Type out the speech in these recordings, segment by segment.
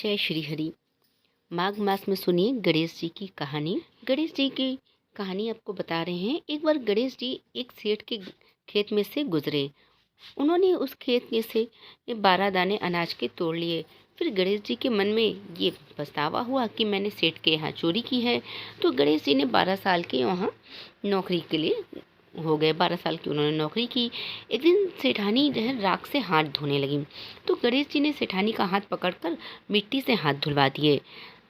जय श्री हरि। माघ मास में सुनिए गणेश जी की कहानी। गणेश जी की कहानी आपको बता रहे हैं। एक बार गणेश जी एक सेठ के खेत में से गुजरे। उन्होंने उस खेत में से 12 दाने अनाज के तोड़ लिए। फिर गणेश जी के मन में ये पछतावा हुआ कि मैंने सेठ के यहाँ चोरी की है। तो गणेश जी ने 12 साल के वहाँ नौकरी के लिए हो गए। 12 साल की उन्होंने नौकरी की। एक दिन सेठानी जो है राख से हाथ धोने लगी, तो गणेश जी ने सेठानी का हाथ पकड़कर मिट्टी से हाथ धुलवा दिए।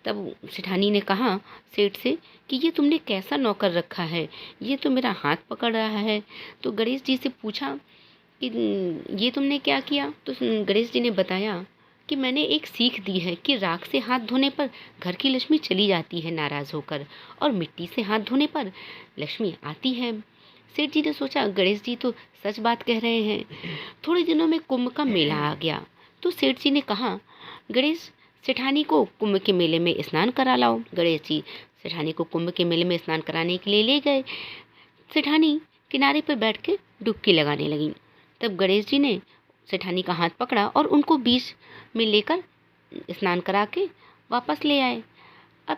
तब सेठानी ने कहा सेठ से कि ये तुमने कैसा नौकर रखा है, ये तो मेरा हाथ पकड़ रहा है। तो गणेश जी से पूछा कि ये तुमने क्या किया। तो गणेश जी ने बताया कि मैंने एक सीख दी है कि राख से हाथ धोने पर घर की लक्ष्मी चली जाती है नाराज होकर, और मिट्टी से हाथ धोने पर लक्ष्मी आती है। सेठ जी ने सोचा गणेश जी तो सच बात कह रहे हैं। थोड़े दिनों में कुंभ का मेला आ गया। तो सेठ जी ने कहा गणेश सेठानी को कुंभ के मेले में स्नान करा लाओ। गणेश जी सेठानी को कुंभ के मेले में स्नान कराने के लिए ले गए। सेठानी किनारे पर बैठ के डुबकी लगाने लगी। तब गणेश जी ने सेठानी का हाथ पकड़ा और उनको बीच में लेकर स्नान करा के वापस ले आए। अब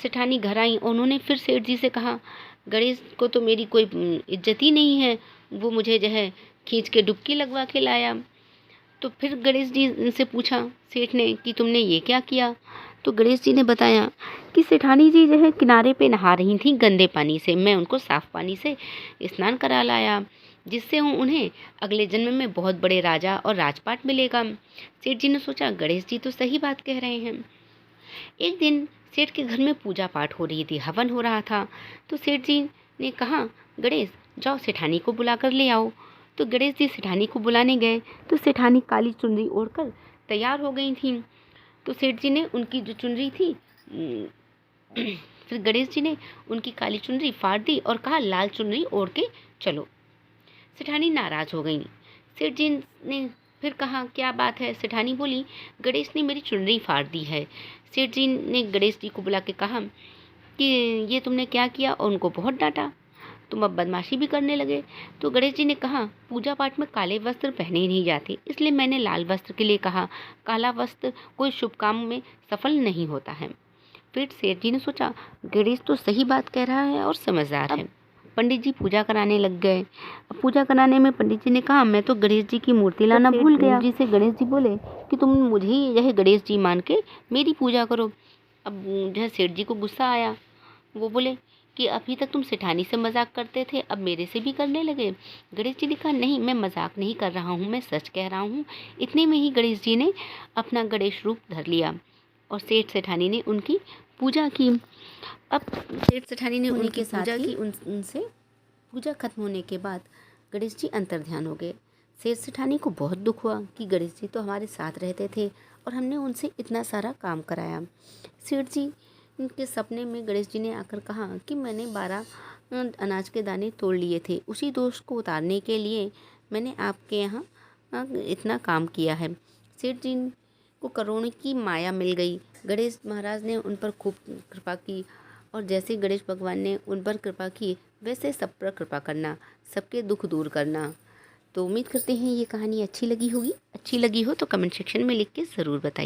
सेठानी घर आई। उन्होंने फिर सेठ जी से कहा गणेश को तो मेरी कोई इज्जत ही नहीं है, वो मुझे जो है खींच के डुबकी लगवा के लाया। तो फिर गणेश जी से पूछा सेठ ने कि तुमने ये क्या किया। तो गणेश जी ने बताया कि सेठानी जी जो है किनारे पे नहा रही थी गंदे पानी से, मैं उनको साफ पानी से स्नान करा लाया, जिससे उन्हें अगले जन्म में बहुत बड़े राजा और राजपाट मिलेगा। सेठ जी ने सोचा गणेश जी तो सही बात कह रहे हैं। एक दिन सेठ के घर में पूजा पाठ हो रही थी, हवन हो रहा था। तो सेठ जी ने कहा गणेश जाओ सेठानी को बुला कर ले आओ। तो गणेश जी सेठानी को बुलाने गए तो सेठानी काली चुनरी ओढ़कर तैयार हो गई थी। तो सेठ जी ने उनकी जो चुनरी थी फिर गणेश जी ने उनकी काली चुनरी फाड़ दी और कहा लाल चुनरी ओढ़ के चलो। सेठानी नाराज हो गई। सेठ जी ने फिर कहा क्या बात है। सेठानी बोली गणेश ने मेरी चुनरी फाड़ दी है। सेठ जी ने गणेश जी को बुला के कहा कि ये तुमने क्या किया, और उनको बहुत डांटा। तुम अब बदमाशी भी करने लगे। तो गणेश जी ने कहा पूजा पाठ में काले वस्त्र पहने नहीं जाते, इसलिए मैंने लाल वस्त्र के लिए कहा। काला वस्त्र कोई शुभ काम में सफल नहीं होता है। फिर सेठ जी ने सोचा गणेश तो सही बात कह रहा है और समझदार है। पंडित जी पूजा कराने लग गए। अब पूजा कराने में पंडित जी ने कहा मैं तो गणेश जी की मूर्ति लाना भूल गया। जी से गणेश जी बोले कि तुम मुझे यह गणेश जी मान के मेरी पूजा करो। अब जो सेठ जी को गुस्सा आया। वो बोले कि अभी तक तुम सेठानी से मजाक करते थे, अब मेरे से भी करने लगे। गणेश जी ने कहा नहीं, मैं मजाक नहीं कर रहा हूँ, मैं सच कह रहा हूँ। इतने में ही गणेश जी ने अपना गणेश रूप धर लिया और सेठ सेठानी ने उनकी पूजा की। अब सेठ सेठानी ने उनकी पूजा की। उनसे पूजा खत्म होने के बाद गणेश जी अंतर्ध्यान हो गए। सेठ सेठानी को बहुत दुख हुआ कि गणेश जी तो हमारे साथ रहते थे और हमने उनसे इतना सारा काम कराया। सेठ जी के सपने में गणेश जी ने आकर कहा कि मैंने 12 अनाज के दाने तोड़ लिए थे, उसी दोष को उतारने के लिए मैंने आपके यहाँ इतना काम किया है। सेठ जी को करोड़ों की माया मिल गई। गणेश महाराज ने उन पर खूब कृपा की, और जैसे गणेश भगवान ने उन पर कृपा की वैसे सब पर कृपा करना, सबके दुख दूर करना। तो उम्मीद करते हैं ये कहानी अच्छी लगी होगी। अच्छी लगी हो तो कमेंट सेक्शन में लिख के ज़रूर बताइए।